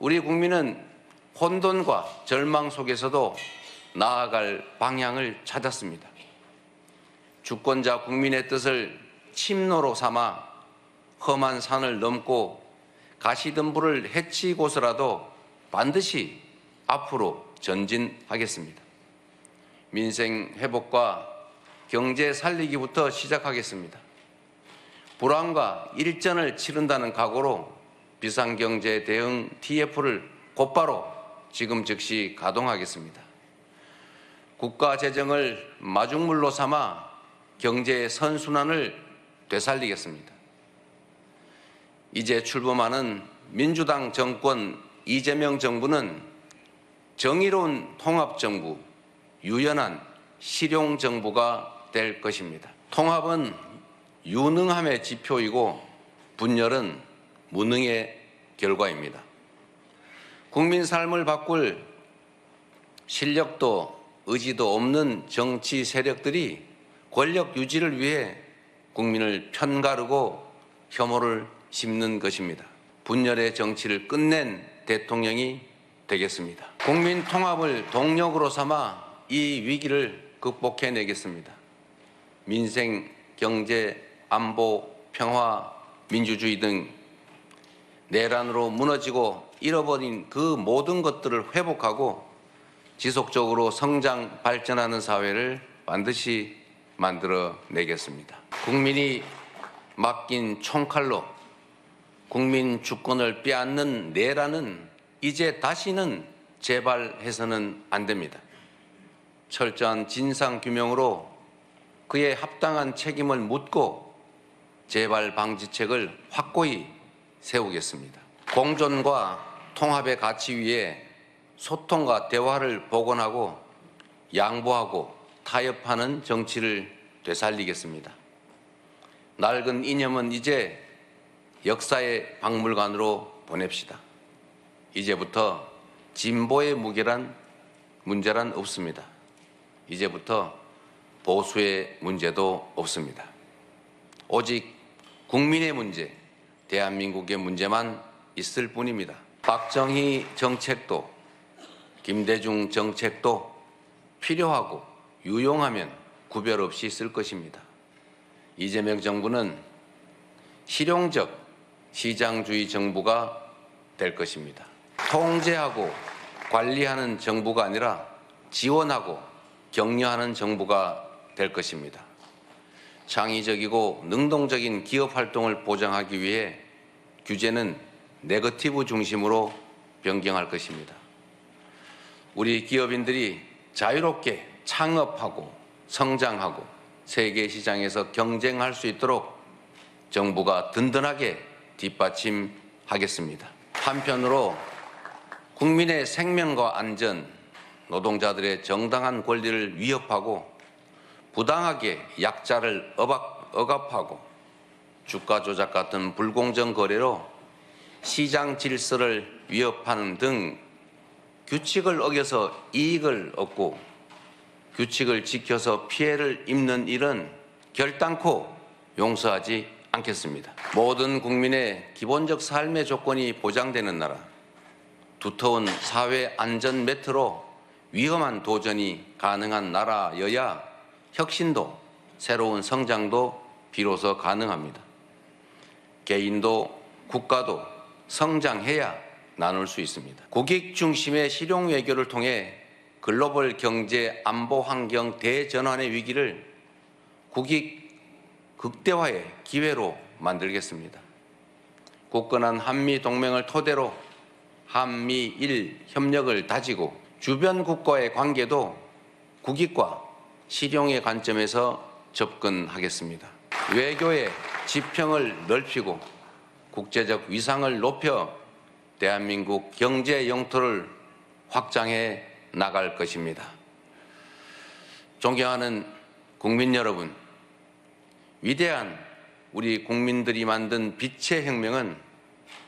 우리 국민은 혼돈과 절망 속에서도 나아갈 방향을 찾았습니다. 주권자 국민의 뜻을 침노로 삼아 험한 산을 넘고 가시덤불을 헤치고서라도 반드시 앞으로 전진하겠습니다. 민생 회복과 경제 살리기부터 시작하겠습니다. 불황과 일전을 치른다는 각오로 비상경제 대응 TF를 곧바로 지금 즉시 가동하겠습니다. 국가 재정을 마중물로 삼아 경제의 선순환을 되살리겠습니다. 이제 출범하는 민주당 정권 이재명 정부는 정의로운 통합정부, 유연한 실용정부가 될 것입니다. 통합은 유능함의 지표이고 분열은 무능의 결과입니다. 국민 삶을 바꿀 실력도 의지도 없는 정치 세력들이 권력 유지를 위해 국민을 편가르고 혐오를 심는 것입니다. 분열의 정치를 끝낸 대통령이 되겠습니다. 국민 통합을 동력으로 삼아 이 위기를 극복해내겠습니다. 민생, 경제, 안보, 평화, 민주주의 등 내란으로 무너지고 잃어버린 그 모든 것들을 회복하고 지속적으로 성장, 발전하는 사회를 반드시 만들어내겠습니다. 국민이 맡긴 총칼로 국민 주권을 빼앗는 내란은 이제 다시는 재발해서는 안 됩니다. 철저한 진상규명으로 그에 합당한 책임을 묻고 재발 방지책을 확고히 세우겠습니다. 공존과 통합의 가치 위에 소통과 대화를 복원하고 양보하고 타협하는 정치를 되살리겠습니다. 낡은 이념은 이제 역사의 박물관으로 보냅시다. 이제부터 진보의 문제란 없습니다. 이제부터 보수의 문제도 없습니다. 오직 국민의 문제, 대한민국의 문제만 있을 뿐입니다. 박정희 정책도 김대중 정책도 필요하고 유용하면 구별 없이 쓸 것입니다. 이재명 정부는 실용적 시장주의 정부가 될 것입니다. 통제하고 관리하는 정부가 아니라 지원하고 격려하는 정부가 될 것입니다. 창의적이고 능동적인 기업 활동을 보장하기 위해 규제는 네거티브 중심으로 변경할 것입니다. 우리 기업인들이 자유롭게 창업하고 성장하고 세계 시장에서 경쟁할 수 있도록 정부가 든든하게 뒷받침하겠습니다. 한편으로 국민의 생명과 안전, 노동자들의 정당한 권리를 위협하고 부당하게 약자를 억압하고 주가 조작 같은 불공정 거래로 시장 질서를 위협하는 등 규칙을 어겨서 이익을 얻고 규칙을 지켜서 피해를 입는 일은 결단코 용서하지 않겠습니다. 모든 국민의 기본적 삶의 조건이 보장되는 나라, 두터운 사회 안전 매트로 위험한 도전이 가능한 나라여야 혁신도 새로운 성장도 비로소 가능합니다. 개인도 국가도 성장해야 나눌 수 있습니다. 국익 중심의 실용 외교를 통해 글로벌 경제 안보 환경 대전환의 위기를 국익 극대화의 기회로 만들겠습니다. 굳건한 한미 동맹을 토대로 한미일 협력을 다지고 주변 국가의 관계도 국익과 실용의 관점에서 접근하겠습니다. 외교의 지평을 넓히고 국제적 위상을 높여 대한민국 경제 영토를 확장해 나갈 것입니다. 존경하는 국민 여러분, 위대한 우리 국민들이 만든 빛의 혁명은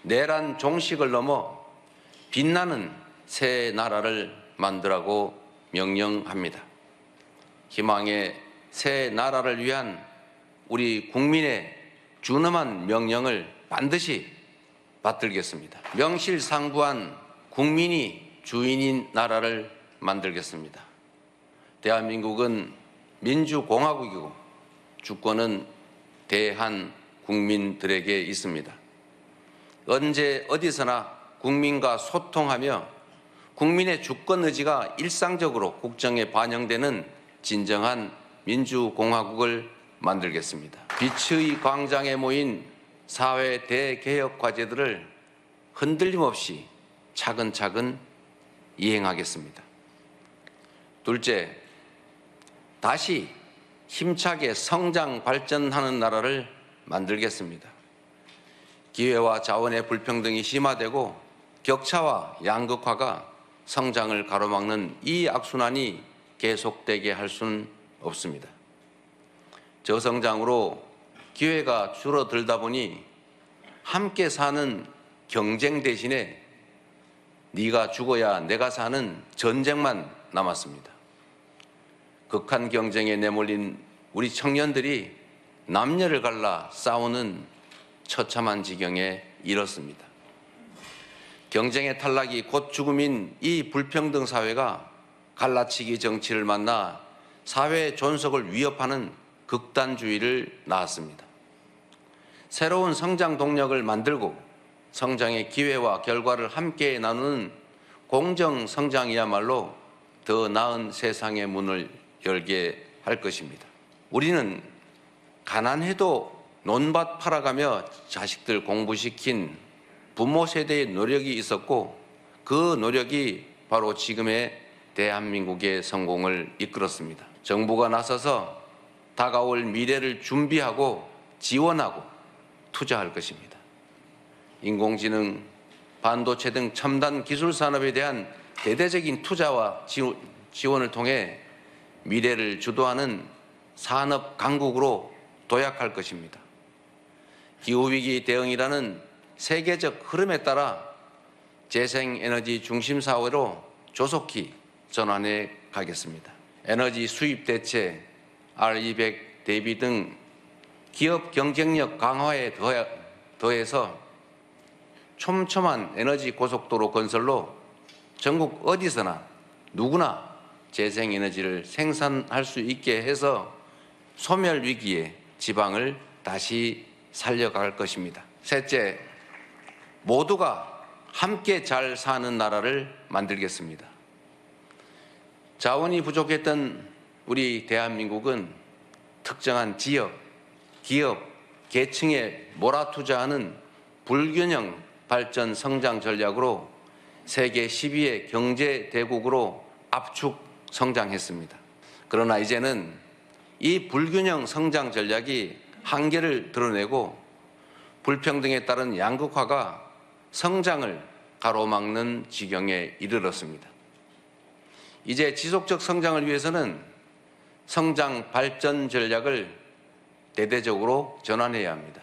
내란 종식을 넘어 빛나는 새 나라를 만들라고 명령합니다. 희망의 새 나라를 위한 우리 국민의 준엄한 명령을 반드시 받들겠습니다. 명실상부한 국민이 주인인 나라를 만들겠습니다. 대한민국은 민주공화국이고 주권은 대한국민들에게 있습니다. 언제 어디서나 국민과 소통하며 국민의 주권 의지가 일상적으로 국정에 반영되는 진정한 민주공화국을 만들겠습니다. 빛의 광장에 모인 사회 대개혁 과제들을 흔들림 없이 차근차근 이행하겠습니다. 둘째, 다시 힘차게 성장 발전하는 나라를 만들겠습니다. 기회와 자원의 불평등이 심화되고 격차와 양극화가 성장을 가로막는 이 악순환이 계속되게 할 수는 없습니다. 저성장으로 기회가 줄어들다 보니 함께 사는 경쟁 대신에 네가 죽어야 내가 사는 전쟁만 남았습니다. 극한 경쟁에 내몰린 우리 청년들이 남녀를 갈라 싸우는 처참한 지경에 이르렀습니다. 경쟁의 탈락이 곧 죽음인 이 불평등 사회가 갈라치기 정치를 만나 사회 존속을 위협하는 극단주의를 낳았습니다. 새로운 성장 동력을 만들고 성장의 기회와 결과를 함께 나누는 공정 성장이야말로 더 나은 세상의 문을 열게 할 것입니다. 우리는 가난해도 논밭 팔아가며 자식들 공부시킨 부모 세대의 노력이 있었고 그 노력이 바로 지금의 대한민국의 성공을 이끌었습니다. 정부가 나서서 다가올 미래를 준비하고 지원하고 투자할 것입니다. 인공지능, 반도체 등 첨단 기술 산업에 대한 대대적인 투자와 지원을 통해 미래를 주도하는 산업 강국으로 도약할 것입니다. 기후위기 대응이라는 세계적 흐름에 따라 재생에너지 중심 사회로 조속히 전환해 가겠습니다. 에너지 수입 대체, R200 대비 등 기업 경쟁력 강화에 더해서 촘촘한 에너지 고속도로 건설로 전국 어디서나 누구나 재생에너지를 생산할 수 있게 해서 소멸 위기에 지방을 다시 살려갈 것입니다. 셋째, 모두가 함께 잘 사는 나라를 만들겠습니다. 자원이 부족했던 우리 대한민국은 특정한 지역, 기업, 계층에 몰아투자하는 불균형 발전 성장 전략으로 세계 10위의 경제 대국으로 압축 성장했습니다. 그러나 이제는 이 불균형 성장 전략이 한계를 드러내고 불평등에 따른 양극화가 성장을 가로막는 지경에 이르렀습니다. 이제 지속적 성장을 위해서는 성장 발전 전략을 대대적으로 전환해야 합니다.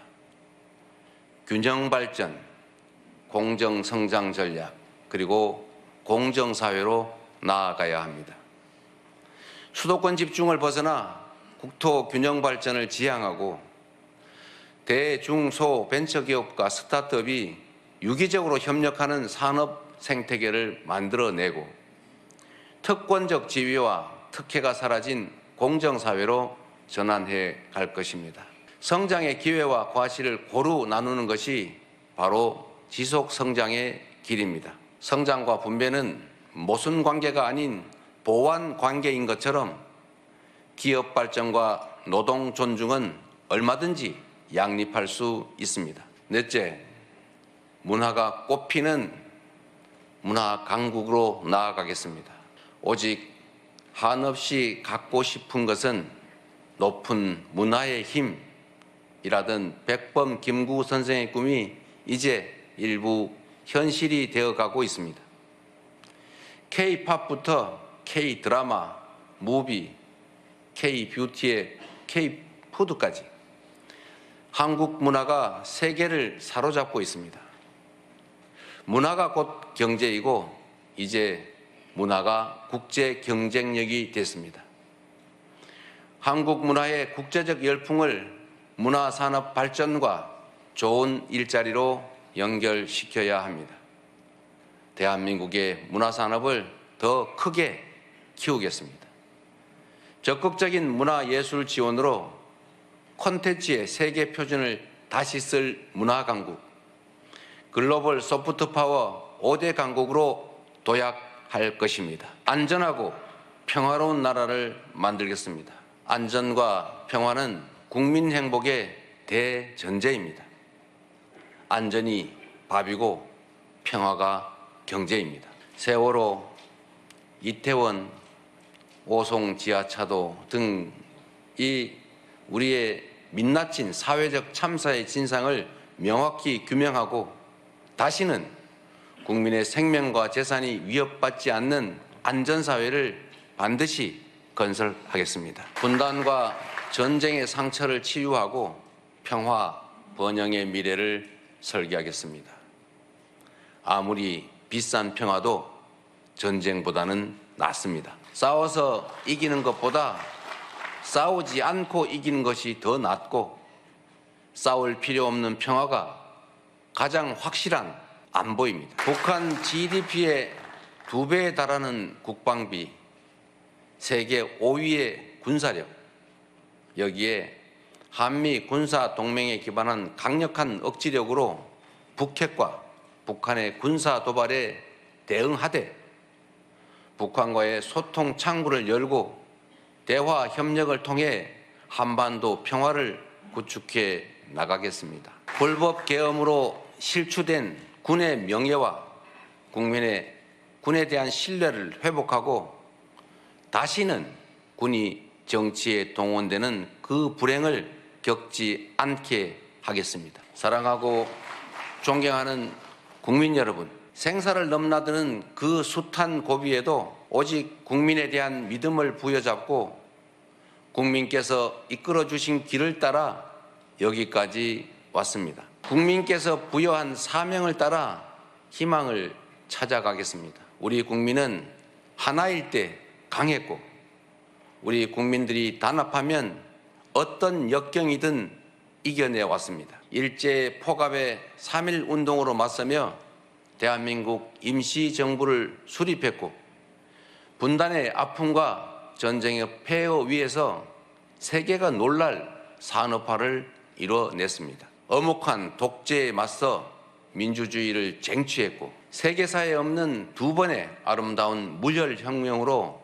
균형 발전, 공정 성장 전략, 그리고 공정 사회로 나아가야 합니다. 수도권 집중을 벗어나 국토 균형 발전을 지향하고 대중소 벤처기업과 스타트업이 유기적으로 협력하는 산업 생태계를 만들어내고 특권적 지위와 특혜가 사라진 공정사회로 전환해 갈 것입니다. 성장의 기회와 과실을 고루 나누는 것이 바로 지속 성장의 길입니다. 성장과 분배는 모순 관계가 아닌 보완 관계인 것처럼 기업 발전과 노동 존중은 얼마든지 양립할 수 있습니다. 넷째, 문화가 꽃피는 문화 강국으로 나아가겠습니다. 오직 한없이 갖고 싶은 것은 높은 문화의 힘이라던 백범 김구 선생의 꿈이 이제 일부 현실이 되어가고 있습니다. K-팝부터 K-드라마, 무비, K-뷰티의 K-푸드까지 한국 문화가 세계를 사로잡고 있습니다. 문화가 곧 경제이고 이제 문화가 국제 경쟁력이 됐습니다. 한국 문화의 국제적 열풍을 문화산업 발전과 좋은 일자리로 연결시켜야 합니다. 대한민국의 문화산업을 더 크게 키우겠습니다. 적극적인 문화예술 지원으로 콘텐츠의 세계 표준을 다시 쓸 문화강국, 글로벌 소프트파워 5대 강국으로 도약할 것입니다. 안전하고 평화로운 나라를 만들겠습니다. 안전과 평화는 국민 행복의 대전제입니다. 안전이 밥이고 평화가 경제입니다. 세월호, 이태원, 오송 지하차도 등 이 우리의 민낯진 사회적 참사의 진상을 명확히 규명하고 다시는 국민의 생명과 재산이 위협받지 않는 안전사회를 반드시 건설하겠습니다. 분단과 전쟁의 상처를 치유하고 평화, 번영의 미래를 설계하겠습니다. 아무리 비싼 평화도 전쟁보다는 낫습니다. 싸워서 이기는 것보다 싸우지 않고 이기는 것이 더 낫고 싸울 필요 없는 평화가 가장 확실한 안보입니다. 북한 GDP의 2배에 달하는 국방비, 세계 5위의 군사력, 여기에 한미 군사 동맹에 기반한 강력한 억지력으로 북핵과 북한의 군사 도발에 대응하되 북한과의 소통 창구를 열고 대화 협력을 통해 한반도 평화를 구축해 나가겠습니다. 불법 계엄으로 실추된 군의 명예와 군에 대한 신뢰를 회복하고 다시는 군이 정치에 동원되는 그 불행을 겪지 않게 하겠습니다. 사랑하고 존경하는 국민 여러분, 생사를 넘나드는 그 숱한 고비에도 오직 국민에 대한 믿음을 부여잡고 국민께서 이끌어 주신 길을 따라 여기까지 왔습니다. 국민께서 부여한 사명을 따라 희망을 찾아가겠습니다. 우리 국민은 하나일 때 강했고 우리 국민들이 단합하면 어떤 역경이든 이겨내 왔습니다. 일제 포갑의 3.1 운동으로 맞서며 대한민국 임시정부를 수립했고 분단의 아픔과 전쟁의 폐허 위에서 세계가 놀랄 산업화를 이뤄냈습니다. 엄혹한 독재에 맞서 민주주의를 쟁취했고 세계사에 없는 2번의 아름다운 무혈혁명으로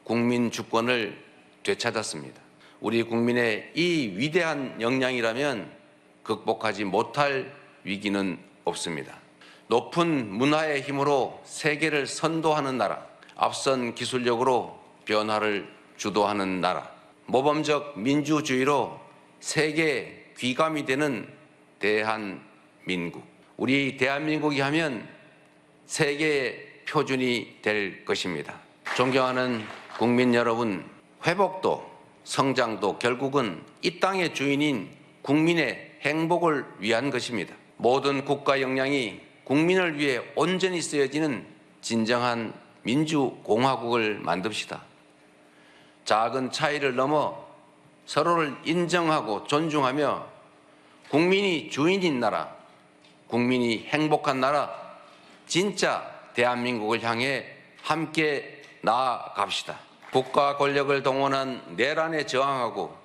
국민 주권을 되찾았습니다. 우리 국민의 이 위대한 역량이라면 극복하지 못할 위기는 없습니다. 높은 문화의 힘으로 세계를 선도하는 나라, 앞선 기술력으로 변화를 주도하는 나라, 모범적 민주주의로 세계 귀감이 되는 대한민국. 우리 대한민국이 하면 세계의 표준이 될 것입니다. 존경하는 국민 여러분, 회복도 성장도 결국은 이 땅의 주인인 국민의 행복을 위한 것입니다. 모든 국가 역량이 국민을 위해 온전히 쓰여지는 진정한 민주공화국을 만듭시다. 작은 차이를 넘어 서로를 인정하고 존중하며 국민이 주인인 나라, 국민이 행복한 나라, 진짜 대한민국을 향해 함께 나아갑시다. 국가 권력을 동원한 내란에 저항하고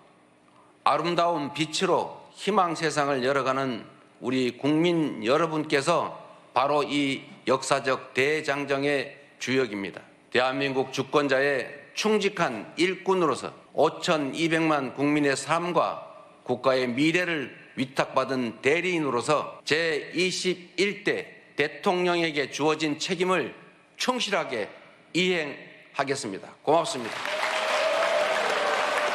아름다운 빛으로 희망 세상을 열어가는 우리 국민 여러분께서 바로 이 역사적 대장정의 주역입니다. 대한민국 주권자의 충직한 일꾼으로서 5,200만 국민의 삶과 국가의 미래를 위탁받은 대리인으로서 제21대 대통령에게 주어진 책임을 충실하게 이행하겠습니다. 고맙습니다.